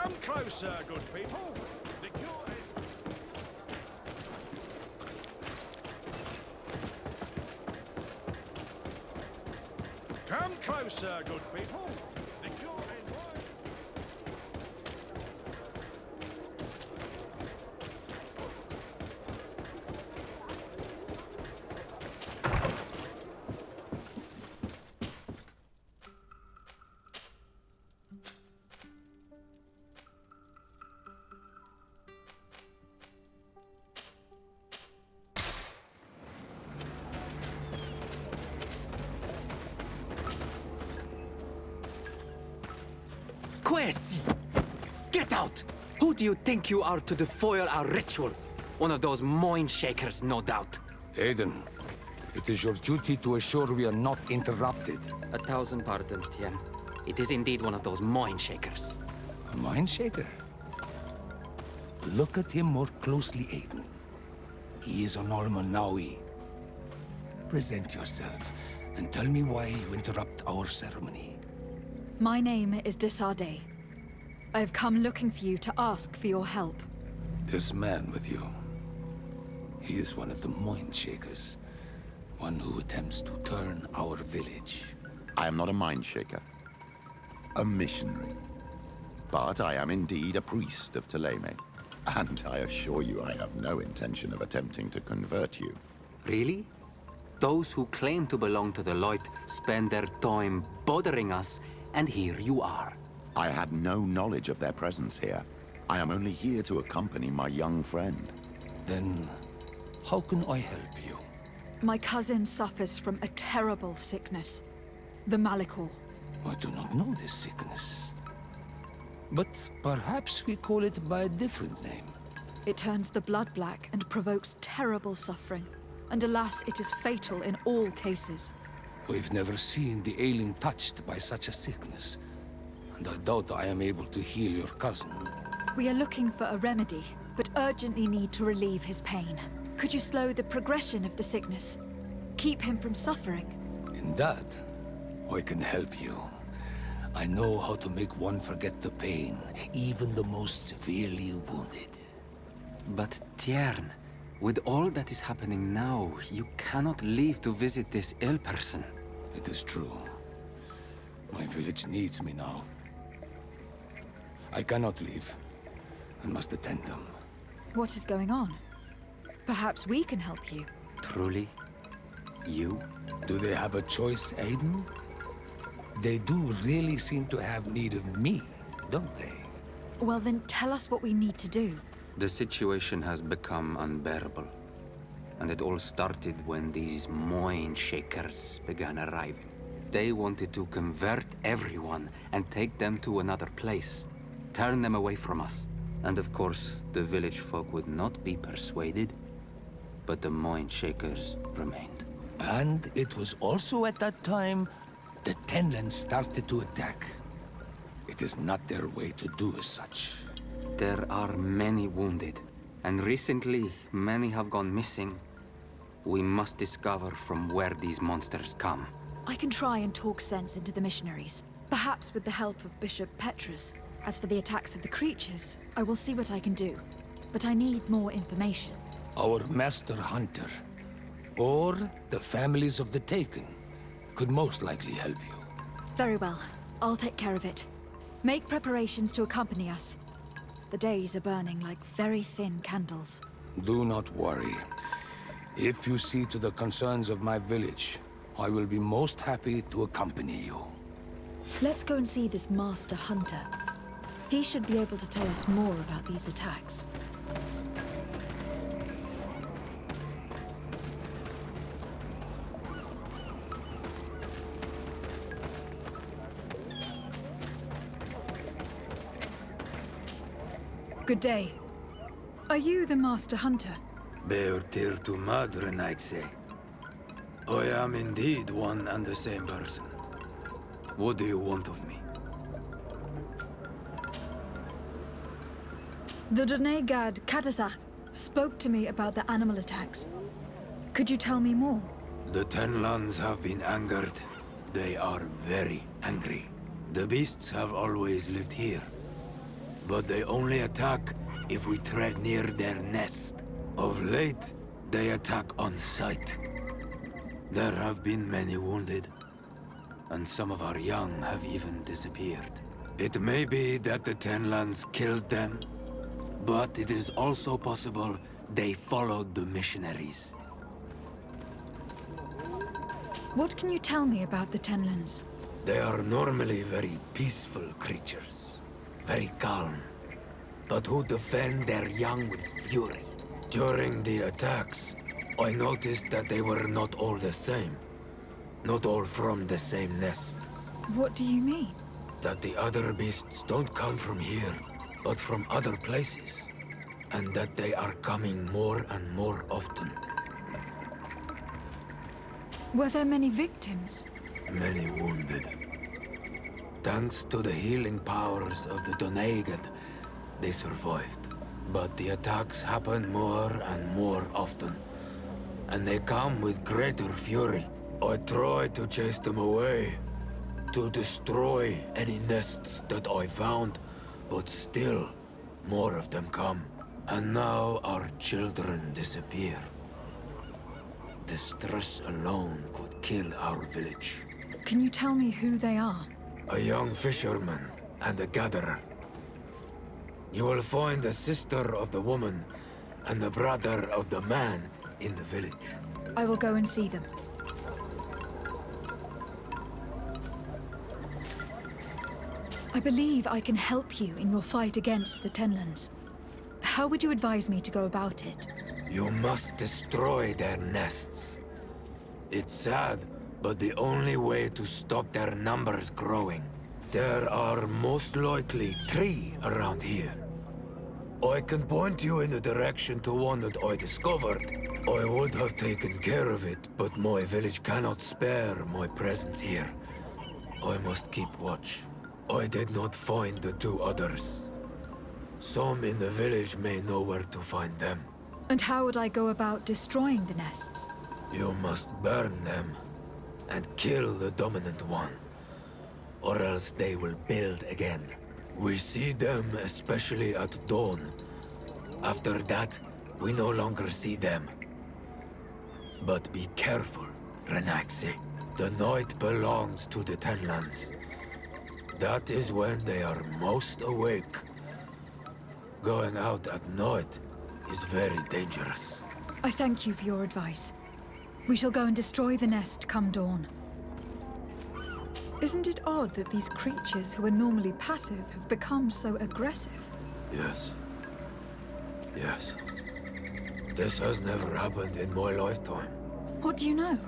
Come closer, good people. The cure is... Come closer, good people. The cure is... Quesi! Get out! Who do you think you are to defoil our ritual? One of those mind shakers, no doubt. Aiden, it is your duty to assure we are not interrupted. 1,000 pardons, Tien. It is indeed one of those mind shakers. A mind shaker? Look at him more closely, Aiden. He is an Almanawi. Present yourself and tell me why you interrupt our ceremony. My name is Desade. I have come looking for you to ask for your help. This man with you, he is one of the mind shakers. One who attempts to turn our village. I am not a mind shaker. A missionary. But I am indeed a priest of Thélème. And I assure you I have no intention of attempting to convert you. Really? Those who claim to belong to the light spend their time bothering us, and here you are. I had no knowledge of their presence here. I am only here to accompany my young friend. Then, how can I help you? My cousin suffers from a terrible sickness. The Malikor. I do not know this sickness. But perhaps we call it by a different name. It turns the blood black and provokes terrible suffering. And alas, it is fatal in all cases. We've never seen the ailing touched by such a sickness. And I doubt I am able to heal your cousin. We are looking for a remedy, but urgently need to relieve his pain. Could you slow the progression of the sickness? Keep him from suffering? In that, I can help you. I know how to make one forget the pain, even the most severely wounded. But Tiern, with all that is happening now, you cannot leave to visit this ill person. It is true. My village needs me now. I cannot leave. I must attend them. What is going on? Perhaps we can help you. Truly? You? Do they have a choice, Aiden? They do really seem to have need of me, don't they? Well then, tell us what we need to do. The situation has become unbearable. And it all started when these mind shakers began arriving. They wanted to convert everyone and take them to another place. Turn them away from us. And of course, the village folk would not be persuaded. But the mind shakers remained. And it was also at that time the Tenland started to attack. It is not their way to do as such. There are many wounded, and recently many have gone missing. We must discover from where these monsters come. I can try and talk sense into the missionaries, perhaps with the help of Bishop Petrus. As for the attacks of the creatures, I will see what I can do. But I need more information. Our master hunter, or the families of the Taken, could most likely help you. Very well. I'll take care of it. Make preparations to accompany us. The days are burning like very thin candles. Do not worry. If you see to the concerns of my village, I will be most happy to accompany you. Let's go and see this master hunter. He should be able to tell us more about these attacks. Good day. Are you the master hunter? Beortir tu madre, Naikse. I am indeed one and the same person. What do you want of me? The Donegad Katasach spoke to me about the animal attacks. Could you tell me more? The Tenlands have been angered. They are very angry. The beasts have always lived here. but they only attack if we tread near their nest. Of late, they attack on sight. There have been many wounded, and some of our young have even disappeared. It may be that the Tenlands killed them, but it is also possible they followed the missionaries. What can you tell me about the Tenlands? They are normally very peaceful creatures, very calm, but who defend their young with fury. During the attacks, I noticed that they were not all the same. Not all from the same nest. What do you mean? That the other beasts don't come from here, but from other places. And that they are coming more and more often. Were there many victims? Many wounded. Thanks to the healing powers of the Donegan, they survived. But the attacks happen more and more often. And they come with greater fury. I try to chase them away, to destroy any nests that I found, but still, more of them come. And now our children disappear. The stress alone could kill our village. Can you tell me who they are? A young fisherman and a gatherer. You will find the sister of the woman and the brother of the man in the village. I will go and see them. I believe I can help you in your fight against the Tenlands. How would you advise me to go about it? You must destroy their nests. It's sad, but the only way to stop their numbers growing. There are most likely 3 around here. I can point you in the direction to one that I discovered. I would have taken care of it, but my village cannot spare my presence here. I must keep watch. I did not find the 2 others. Some in the village may know where to find them. And how would I go about destroying the nests? You must burn them and kill the dominant one, or else they will build again. We see them especially at dawn. After that, we no longer see them. But be careful, Renaxe. The night belongs to the Tenlands. That is when they are most awake. Going out at night is very dangerous. I thank you for your advice. We shall go and destroy the nest come dawn. Isn't it odd that these creatures who are normally passive have become so aggressive? Yes. Yes. This has never happened in my lifetime. What do you know?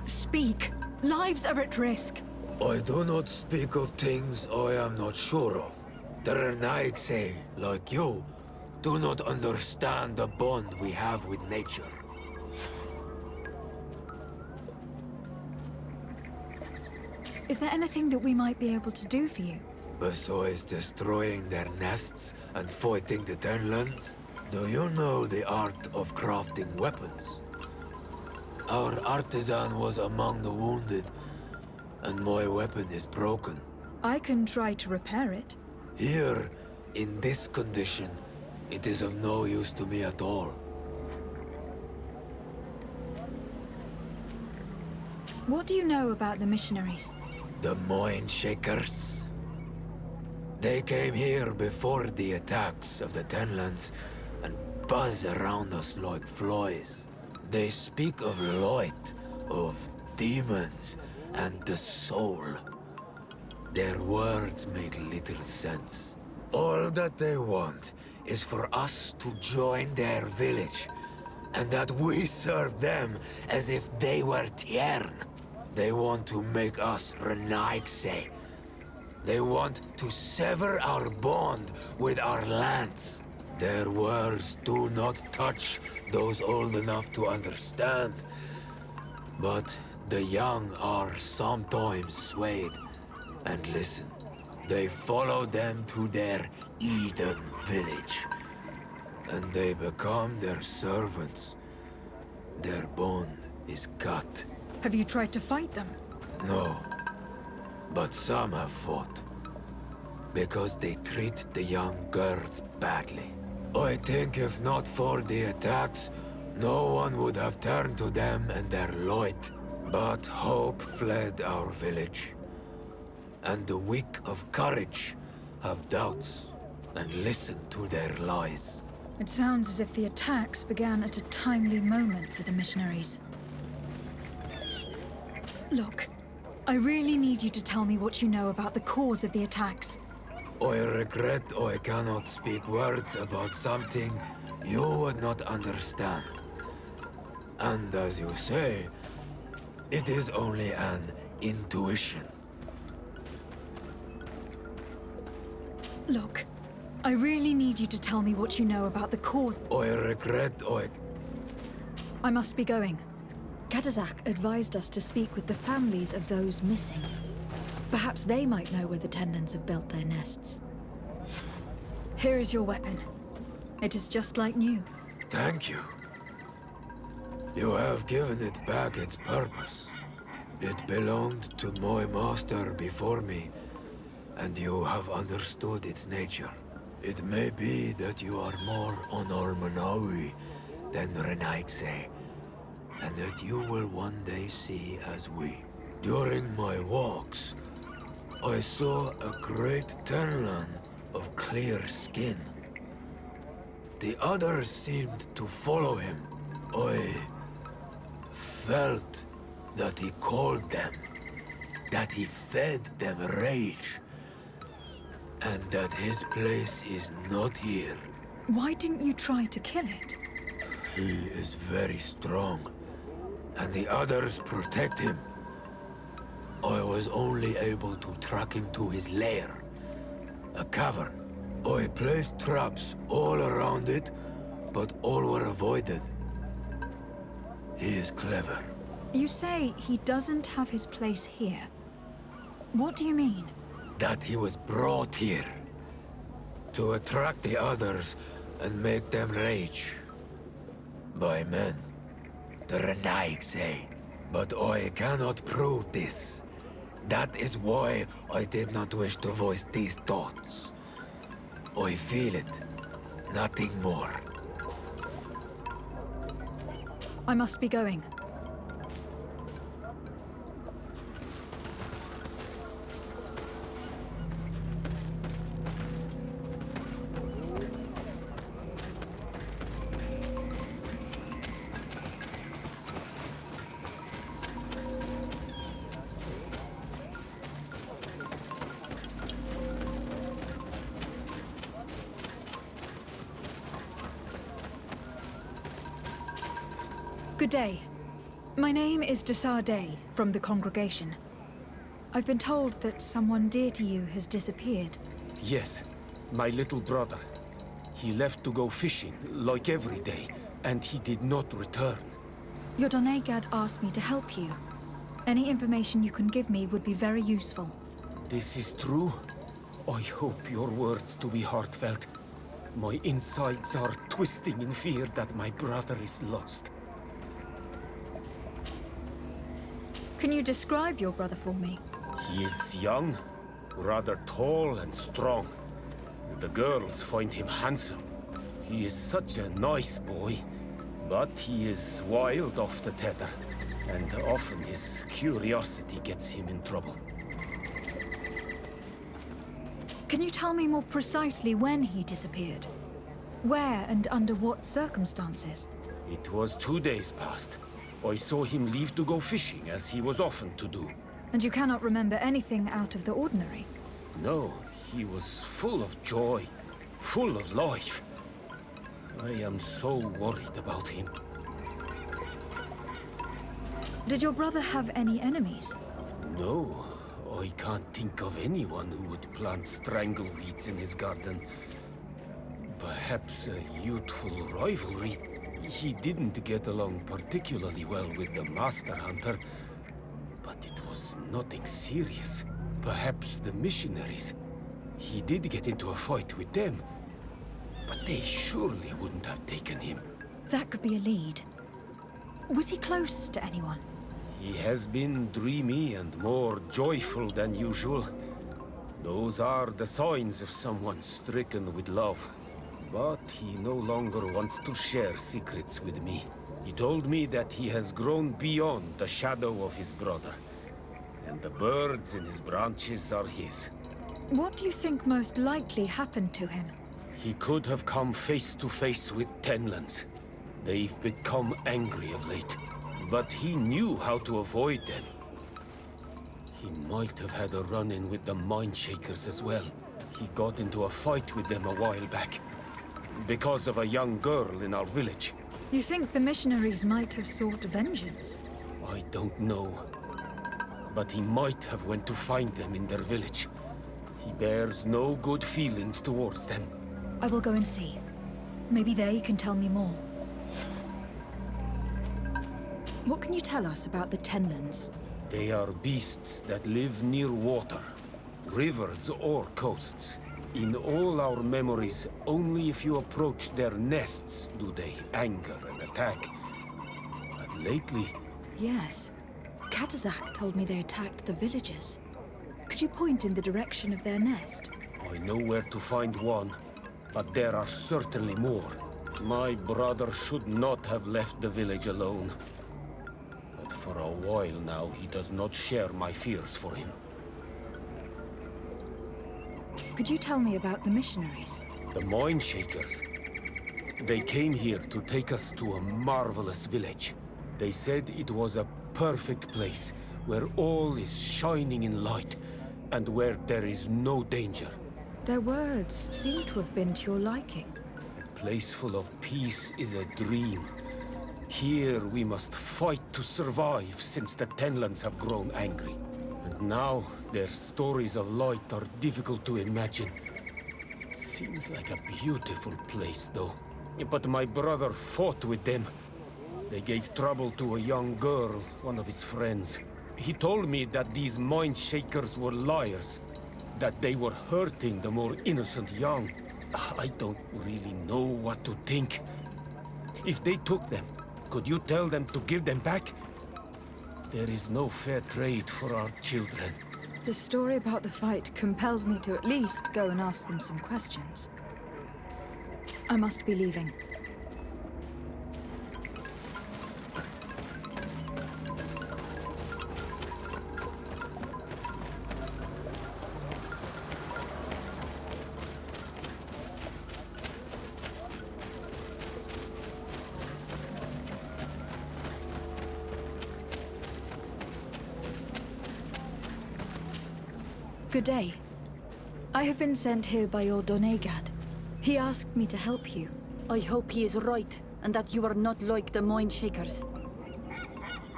Speak! Lives are at risk! I do not speak of things I am not sure of. The Renaigse, like you, do not understand the bond we have with nature. Is there anything that we might be able to do for you? Besides destroying their nests and fighting the Tenlands, do you know the art of crafting weapons? Our artisan was among the wounded, and my weapon is broken. I can try to repair it. Here, in this condition, it is of no use to me at all. What do you know about the missionaries? The Mind Shakers. They came here before the attacks of the Tenlands and buzz around us like flies. They speak of light, of demons, and the soul. Their words make little sense. All that they want is for us to join their village, and that we serve them as if they were Tiern. They want to make us Renaigse. They want to sever our bond with our lands. Their words do not touch those old enough to understand. But the young are sometimes swayed and listen. They follow them to their Eden village. And they become their servants. Their bond is cut. Have you tried to fight them? No. But some have fought. because they treat the young girls badly. I think if not for the attacks, no one would have turned to them and their light. But hope fled our village. And the weak of courage have doubts and listen to their lies. It sounds as if the attacks began at a timely moment for the missionaries. Look, I really need you to tell me what you know about the cause of the attacks. I regret I cannot speak words about something you would not understand. And as you say, it is only an intuition. Look, I really need you to tell me what you know about the cause. I regret I must be going. Katazak advised us to speak with the families of those missing. Perhaps they might know where the Tenlins have built their nests. Here is your weapon. It is just like new. Thank you. You have given it back its purpose. It belonged to my master before me, and you have understood its nature. It may be that you are more on Almanawi than Renaigse, and that you will one day see as we. During my walks, I saw a great Tenlan of clear skin. The others seemed to follow him. I felt that he called them, that he fed them rage, and that his place is not here. Why didn't you try to kill it? He is very strong, and the others protect him. I was only able to track him to his lair, a cavern. I placed traps all around it, but all were avoided. He is clever. You say he doesn't have his place here. What do you mean? That he was brought here to attract the others and make them rage. By men, the Renaig say. But I cannot prove this. That is why I did not wish to voice these thoughts. I feel it, nothing more. I must be going. Good day. My name is Desar Day, from the congregation. I've been told that someone dear to you has disappeared. Yes, my little brother. He left to go fishing, like every day, and he did not return. Your Donegad asked me to help you. Any information you can give me would be very useful. This is true? I hope your words to be heartfelt. My insides are twisting in fear that my brother is lost. Can you describe your brother for me? He is young, rather tall and strong. The girls find him handsome. He is such a nice boy, but he is wild off the tether, and often his curiosity gets him in trouble. Can you tell me more precisely when he disappeared? Where and under what circumstances? It was 2 days past. I saw him leave to go fishing, as he was often to do. And you cannot remember anything out of the ordinary? No, he was full of joy, full of life. I am so worried about him. Did your brother have any enemies? No, I can't think of anyone who would plant strangleweeds in his garden. Perhaps a youthful rivalry. He didn't get along particularly well with the Master Hunter, but it was nothing serious. Perhaps the missionaries. He did get into a fight with them, but they surely wouldn't have taken him. That could be a lead. Was he close to anyone? He has been dreamy and more joyful than usual. Those are the signs of someone stricken with love. But he no longer wants to share secrets with me. He told me that he has grown beyond the shadow of his brother. And the birds in his branches are his. What do you think most likely happened to him? He could have come face to face with Tenlands. They've become angry of late. But he knew how to avoid them. He might have had a run-in with the Mindshakers as well. He got into a fight with them a while back. Because of a young girl in our village. You think the missionaries might have sought vengeance? I don't know. But he might have went to find them in their village. He bears no good feelings towards them. I will go and see. Maybe they can tell me more. What can you tell us about the Tenlands? They are beasts that live near water, rivers or coasts. In all our memories, only if you approach their nests do they anger and attack. But lately... Yes. Katazak told me they attacked the villagers. Could you point in the direction of their nest? I know where to find one, but there are certainly more. My brother should not have left the village alone. But for a while now, he does not share my fears for him. Could you tell me about the missionaries? The Mindshakers. They came here to take us to a marvelous village. They said it was a perfect place, where all is shining in light, and where there is no danger. Their words seem to have been to your liking. A place full of peace is a dream. Here we must fight to survive, since the Tenlands have grown angry. And now, their stories of light are difficult to imagine. It seems like a beautiful place, though. But my brother fought with them. They gave trouble to a young girl, one of his friends. He told me that these Mindshakers were liars, that they were hurting the more innocent young. I don't really know what to think. If they took them, could you tell them to give them back? There is no fair trade for our children. The story about the fight compels me to at least go and ask them some questions. I must be leaving. Good day. I have been sent here by your Donegad. He asked me to help you. I hope he is right, and that you are not like the Mindshakers.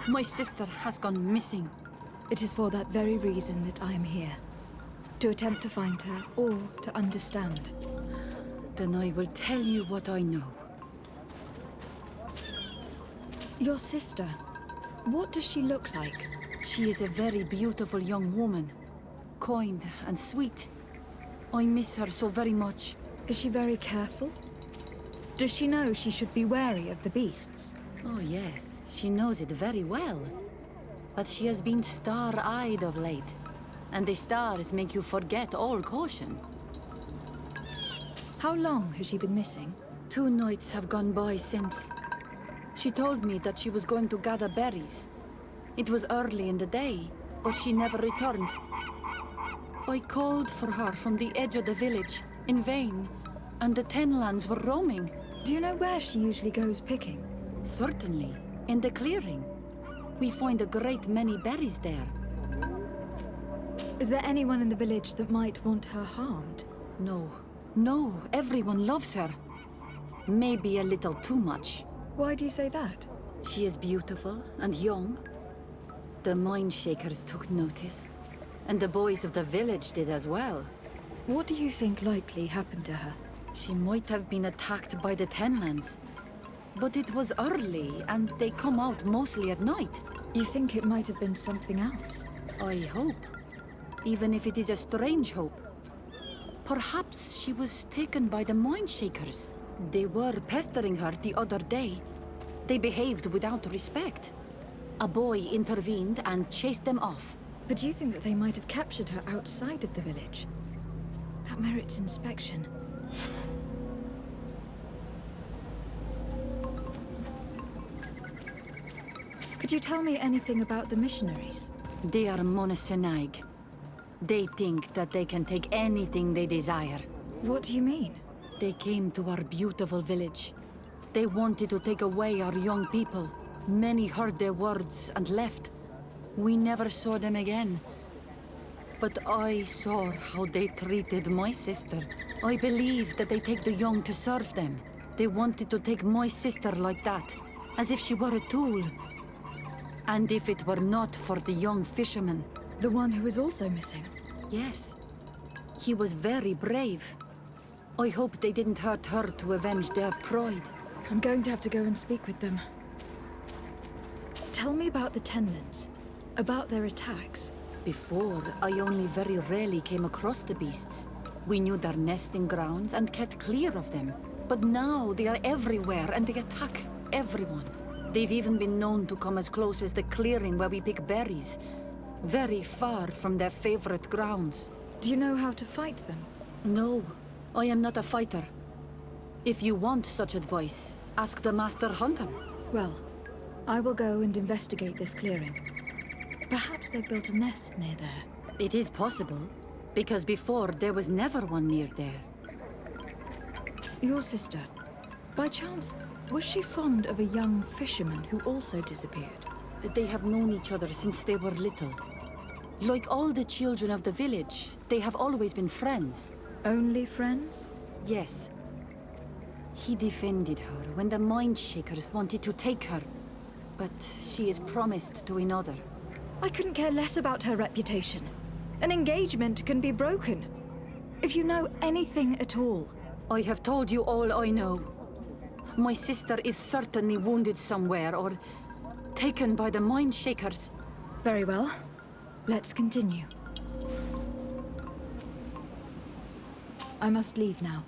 My sister has gone missing. It is for that very reason that I am here. To attempt to find her, or to understand. Then I will tell you what I know. Your sister, what does she look like? She is a very beautiful young woman. Kind and sweet. I miss her so very much. Is she very careful? Does she know she should be wary of the beasts? Oh yes, she knows it very well. But she has been star-eyed of late. And the stars make you forget all caution. How long has she been missing? 2 nights have gone by since. She told me that she was going to gather berries. It was early in the day, but she never returned. I called for her from the edge of the village, in vain, and the Tenlands were roaming. Do you know where she usually goes picking? Certainly, in the clearing. We find a great many berries there. Is there anyone in the village that might want her harmed? No, everyone loves her. Maybe a little too much. Why do you say that? She is beautiful and young. The Mindshakers took notice. And the boys of the village did as well. What do you think likely happened to her? She might have been attacked by the Tenlands. But it was early, and they come out mostly at night. You think it might have been something else? I hope. Even if it is a strange hope. Perhaps she was taken by the Mindshakers. They were pestering her the other day. They behaved without respect. A boy intervened and chased them off. But do you think that they might have captured her outside of the village? That merits inspection. Could you tell me anything about the missionaries? They are monosynaig. They think that they can take anything they desire. What do you mean? They came to our beautiful village. They wanted to take away our young people. Many heard their words and left. We never saw them again. But I saw how they treated my sister. I believe that they take the young to serve them. They wanted to take my sister like that, as if she were a tool. And if it were not for the young fisherman... The one who is also missing? Yes. He was very brave. I hope they didn't hurt her to avenge their pride. I'm going to have to go and speak with them. Tell me about the Tenlands. About their attacks. Before, I only very rarely came across the beasts. We knew their nesting grounds and kept clear of them. But now they are everywhere and they attack everyone. They've even been known to come as close as the clearing where we pick berries. Very far from their favorite grounds. Do you know how to fight them? No, I am not a fighter. If you want such advice, ask the Master Hunter. Well, I will go and investigate this clearing. Perhaps they built a nest near there. It is possible, because before there was never one near there. Your sister, by chance, was she fond of a young fisherman who also disappeared? They have known each other since they were little. Like all the children of the village, they have always been friends. Only friends? Yes. He defended her when the Mindshakers wanted to take her. But she is promised to another. I couldn't care less about her reputation. An engagement can be broken. If you know anything at all. I have told you all I know. My sister is certainly wounded somewhere or taken by the Mindshakers. Very well. Let's continue. I must leave now.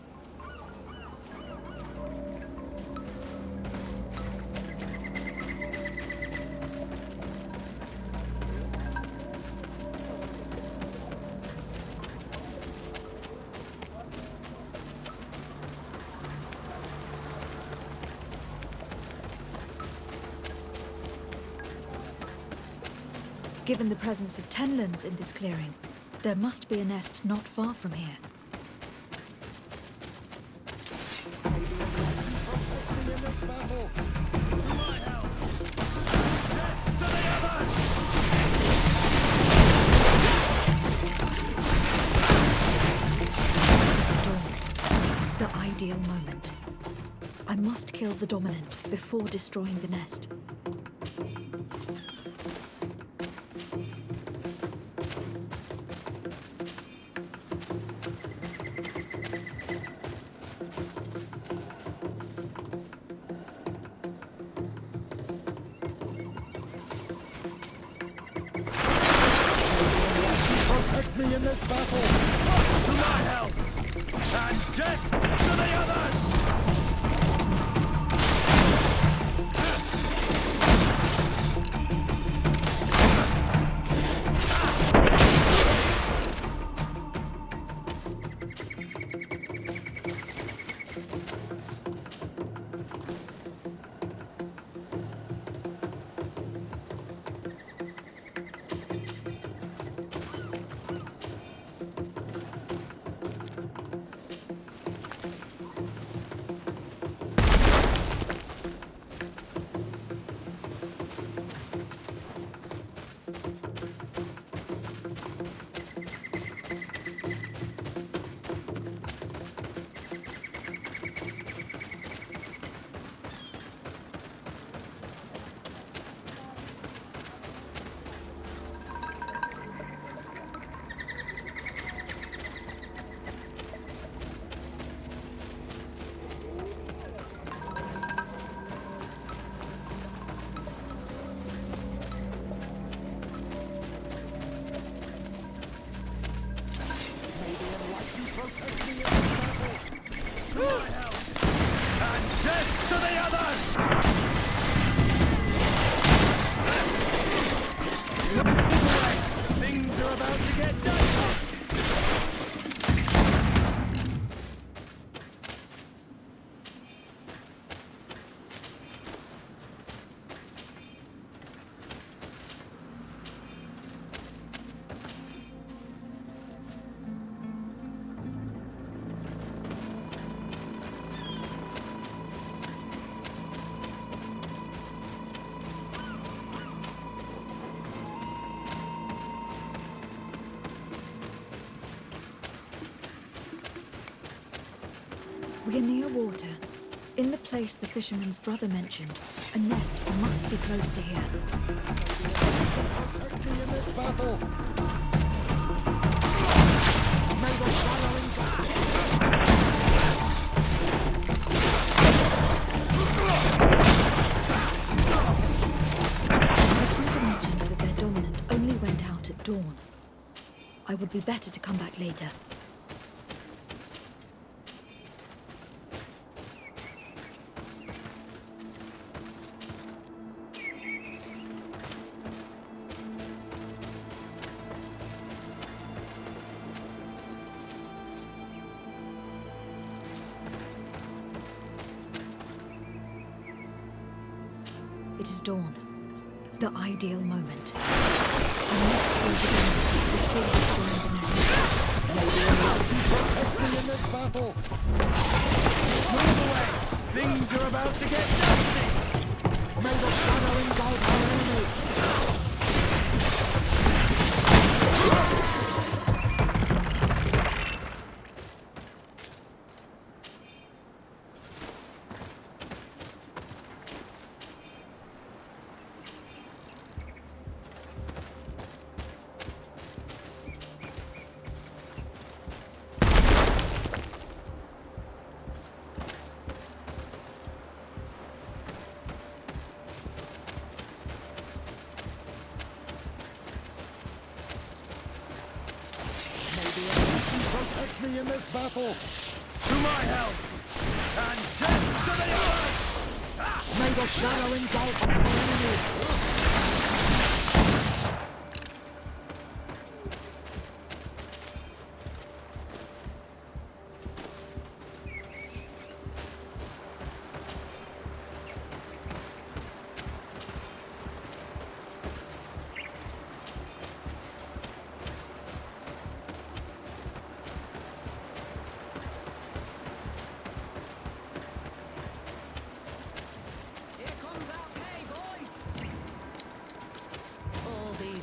Given the presence of Tenlands in this clearing, there must be a nest not far from here. Storm. The ideal moment. I must kill the dominant before destroying the nest. Protect me in this battle! To my help! And death to the others! Death to the others! Think to get dicey! We are near water. In the place the fisherman's brother mentioned. A nest must be close to here. Protect me in this battle! May the shadowing The brother mentioned that their dominant only went out at dawn. I would be better to come back later. It is dawn. The ideal moment. I must close the door before destroying the nest. protect me in this battle! Move away! Things are about to get dicey! May the shadow engulf our enemies! Protect me in this battle! To my help! And death to the others! May the shadow engulf our enemies!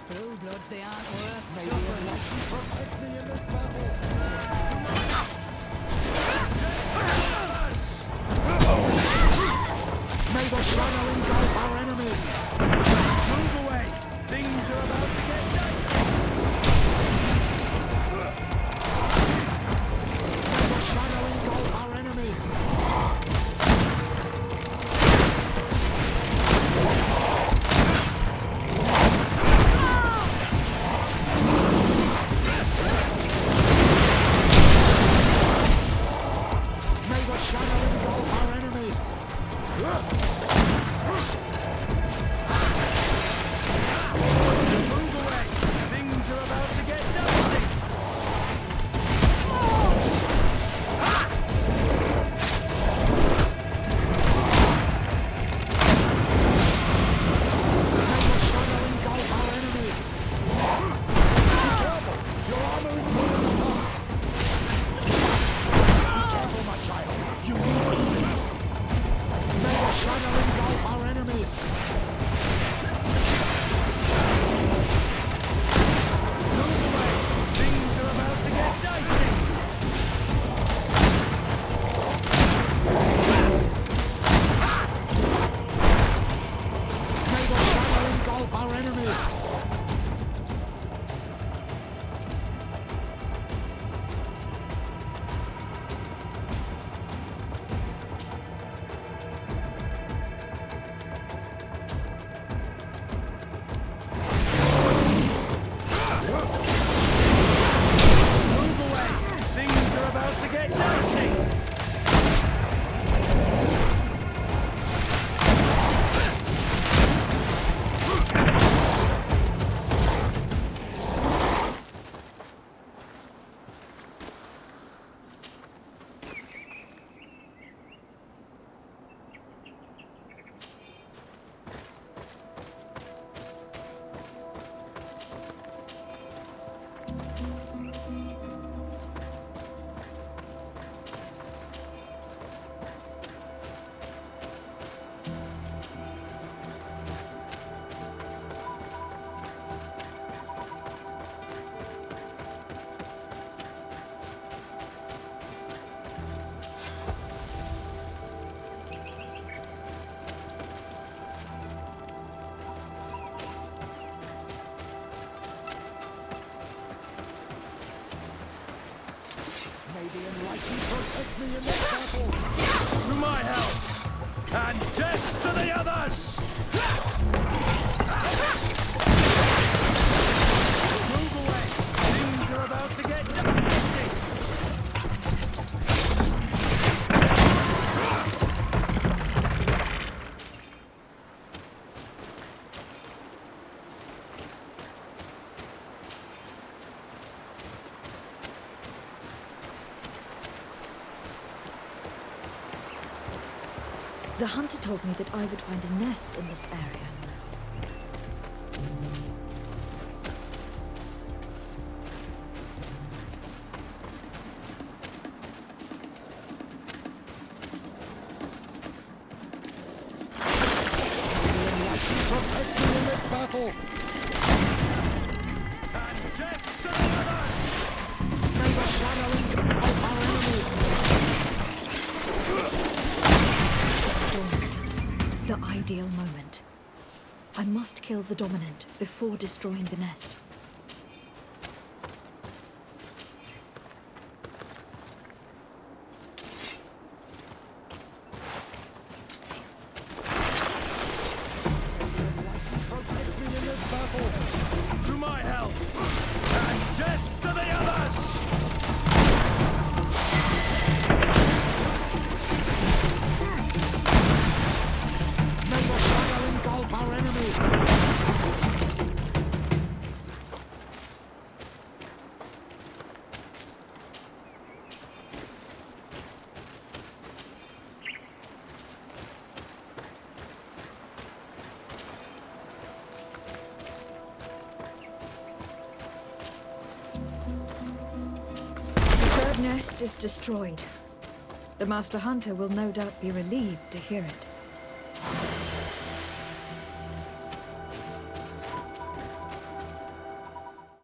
Blue bloods, they aren't worth May the tuppence. Almighty protect me in this battle! May the shadow engulf our enemies! Move away! Things are about to get dicey! May the shadow engulf our enemies! Almighty protect me in this battle! To my help! And death to the others! Move away! Things are about to get messy! The hunter told me that I would find a nest in this area. Protect me in this battle! And death to the others! May the shadow engulf our enemies! The ideal moment. I must kill the dominant before destroying the nest. Protect me in this battle! To my help! And death to the others! May the shadow engulf our enemy! The third nest is destroyed. The Master Hunter will no doubt be relieved to hear it.